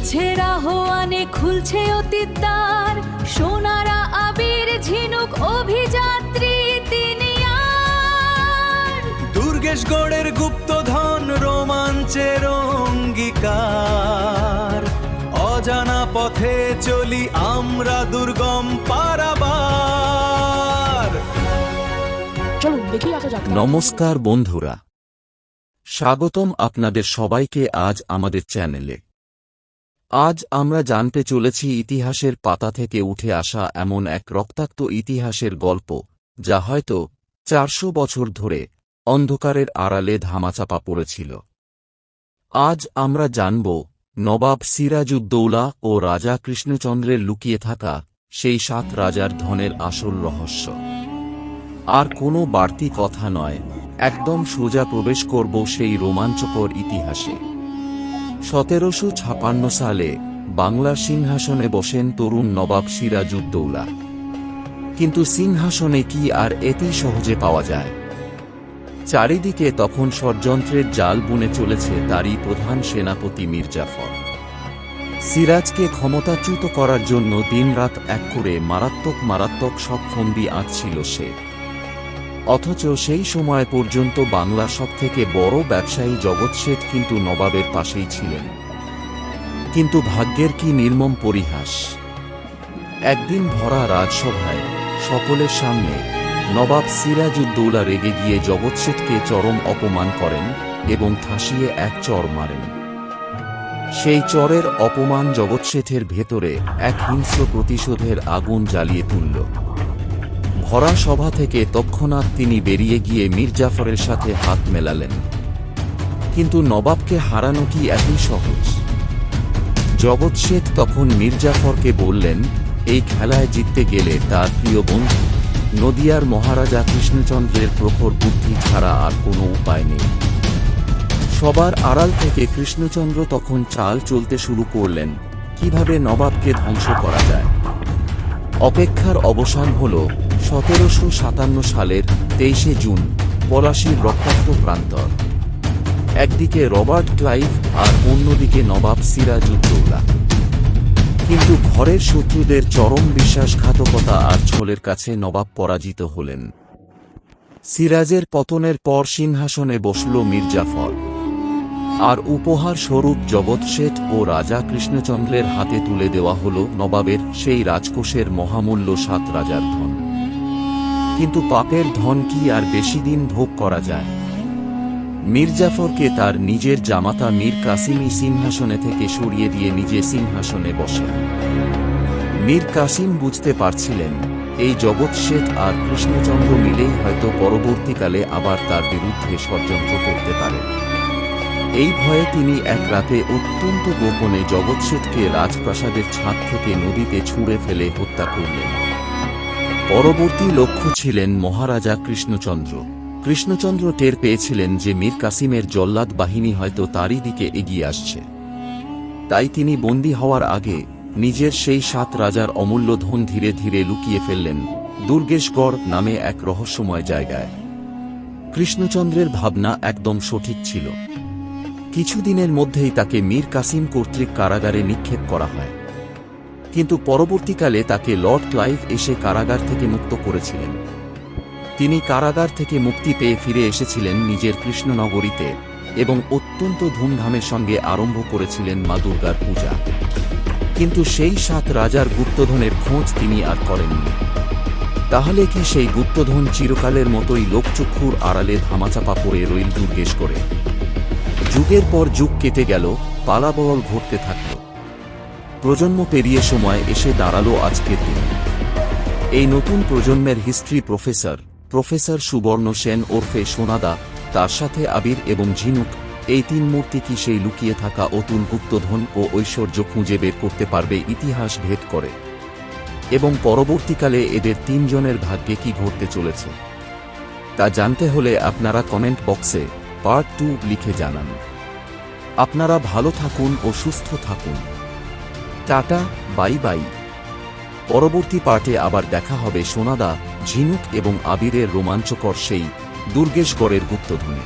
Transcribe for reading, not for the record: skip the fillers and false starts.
ছেঁড়া হোয়ানে খুলছে অতীত দ্বার, সোনারা আবির ঝিনুক অভিযাত্রী তিনি আর। দুর্গেশগড়ের গুপ্তধন রোমাঞ্চের অঙ্গীকার, অজানা পথে চলি আমরা দুর্গম পারাবার। চলুন দেখি আসা যাক। নমস্কার বন্ধুরা, স্বাগতম আপনাদের সবাইকে আজ আমাদের চ্যানেলে। আজ আমরা জানতে চলেছি ইতিহাসের পাতা থেকে উঠে আসা এমন এক রক্তাক্ত ইতিহাসের গল্প, যা হয়তো 400 বছর ধরে অন্ধকারের আড়ালে ধামাচাপা পড়েছিল। আজ আমরা জানব নবাব সিরাজউদ্দৌলা ও রাজা কৃষ্ণচন্দ্রের লুকিয়ে থাকা সেই 7 রাজার ধনের আসল রহস্য। আর কোনো বাড়তি কথা নয়, একদম সোজা প্রবেশ করব সেই রোমাঞ্চকর ইতিহাসে। 1756 সালে বাংলার সিংহাসনে বসেন তরুণ নবাব সিরাজউদ্দৌলা। কিন্তু সিংহাসনে কি আর এতই সহজে পাওয়া যায়? চারিদিকে তখন ষড়যন্ত্রের জাল বুনে চলেছে তারই প্রধান সেনাপতি মীর জাফর। সিরাজকে ক্ষমতাচ্যুত করার জন্য দিনরাত এক করে মারাত্মক সব ফন্দি আঁটছিল সে। অথচ সেই সময় পর্যন্ত বাংলার সবথেকে বড় ব্যবসায়ী জগৎ শেঠ কিন্তু নবাবের পাশেই ছিলেন। কিন্তু ভাগ্যের কি নির্মম পরিহাস! একদিন ভরা রাজসভায় সকলের সামনে নবাব সিরাজউদ্দৌলা রেগে গিয়ে জগৎ শেঠকে চরম অপমান করেন এবং ঠাসিয়ে এক চড় মারেন। সেই চড়ের অপমান জগৎ শেঠের ভেতরে এক হিংস্র প্রতিশোধের আগুন জ্বালিয়ে তুলল। ভরা সভা থেকে তৎক্ষণাৎ তিনি বেরিয়ে গিয়ে মীর জাফরের সাথে হাত মেলালেন। কিন্তু নবাবকে হারানো কি এতই সহজ? জগৎ শেঠ তখন মীর জাফরকে বললেন, এই খেলায় জিততে গেলে তার প্রিয় বন্ধু নদিয়ার মহারাজা কৃষ্ণচন্দ্রের প্রখর বুদ্ধি ছাড়া আর কোনো উপায় নেই। সবার আড়াল থেকে কৃষ্ণচন্দ্র তখন চাল চলতে শুরু করলেন, কিভাবে নবাবকে ধ্বংস করা যায়। অপেক্ষার অবসান হল 1757 সালের 23শে জুন, পলাশীর রক্তাক্ত প্রান্তর। একদিকে রবার্ট ক্লাইভ আর অন্যদিকে নবাব সিরাজউদ্দৌলা। কিন্তু ঘরের শত্রুদের চরম বিশ্বাসঘাতকতা আর ছলের কাছে নবাব পরাজিত হলেন। সিরাজের পতনের পর সিংহাসনে বসল মীর জাফর, আর উপহার স্বরূপ জগৎ শেঠ ও রাজা কৃষ্ণচন্দ্রের হাতে তুলে দেওয়া হল নবাবের সেই রাজকোষের মহামূল্য 7 রাজার ধন। কিন্তু পাপের ধন কি আর বেশি দিন ভোগ করা যায়? মীর জাফরকে তার নিজের জামাতা মীর কাসিমই সিংহাসনে থেকে সরিয়ে দিয়ে নিজে সিংহাসনে বসেন। মীর কাসিম বুঝতে পারছিলেন, এই জগৎ শেঠ আর কৃষ্ণচন্দ্র মিলেই হয়তো পরবর্তীকালে আবার তার বিরুদ্ধে ষড়যন্ত্র করতে পারে। এই ভয়ে তিনি এক রাতে অত্যন্ত গোপনে জগৎ শেঠকে রাজপ্রাসাদের ছাদ থেকে নদীতে ছুঁড়ে ফেলে হত্যা করলেন। পরবর্তী লক্ষ্য ছিলেন মহারাজা কৃষ্ণচন্দ্র। কৃষ্ণচন্দ্র টের পেয়েছিলেন যে মীর কাসিমের জল্লাদ বাহিনী হয়তো তারই দিকে এগিয়ে আসছে। তাই তিনি বন্দী হওয়ার আগে নিজের সেই 7 রাজার অমূল্য ধন ধীরে ধীরে লুকিয়ে ফেললেন দুর্গেশগড় নামে এক রহস্যময় জায়গায়। কৃষ্ণচন্দ্রের ভাবনা একদম সঠিক ছিল। কিছুদিনের মধ্যেই তাকে মীর কাসিম কর্তৃক কারাগারে নিক্ষেপ করা হয়। কিন্তু পরবর্তীকালে তাকে লর্ড ক্লাইভ এসে কারাগার থেকে মুক্ত করেছিলেন। তিনি কারাগার থেকে মুক্তি পেয়ে ফিরে এসেছিলেন নিজের কৃষ্ণনগরীতে এবং অত্যন্ত ধুমধামের সঙ্গে আরম্ভ করেছিলেন মা দুর্গার পূজা। কিন্তু সেই 7 রাজার গুপ্তধনের খোঁজ তিনি আর করেননি। তাহলে কি সেই গুপ্তধন চিরকালের মতোই লোকচক্ষুর আড়ালে ধামাচাপা পড়ে রইল দুর্গেশগড়ে? যুগের পর যুগ কেটে গেল, পালাবদল ঘটতে থাকল। প্রজন্ম পেরিয়ে সময় এসে দাঁড়ালো আজকের দিনে। এই নতুন প্রজন্মের হিস্ট্রি প্রফেসর সুবর্ণ সেন ওরফে সোনাদা, তার সাথে আবির এবং ঝিনুক, এই 3 মূর্তি কি সেই লুকিয়ে থাকা অতুল গুপ্তধন ও ঐশ্বর্য খুঁজে বের করতে পারবে ইতিহাস ভেদ করে? এবং পরবর্তীকালে এদের 3 জনের ভাগ্যে কি ঘটতে চলেছে তা জানতে হলে আপনারা কমেন্ট বক্সে পার্ট 2 লিখে জানান। আপনারা ভালো থাকুন ও সুস্থ থাকুন। Tata, bye bye. পরবর্তী পার্টে আবার দেখা হবে সোনাদা, ঝিনুক এবং আবিরের রোমাঞ্চকর সেই দুর্গেশগড়ের গুপ্তধনে।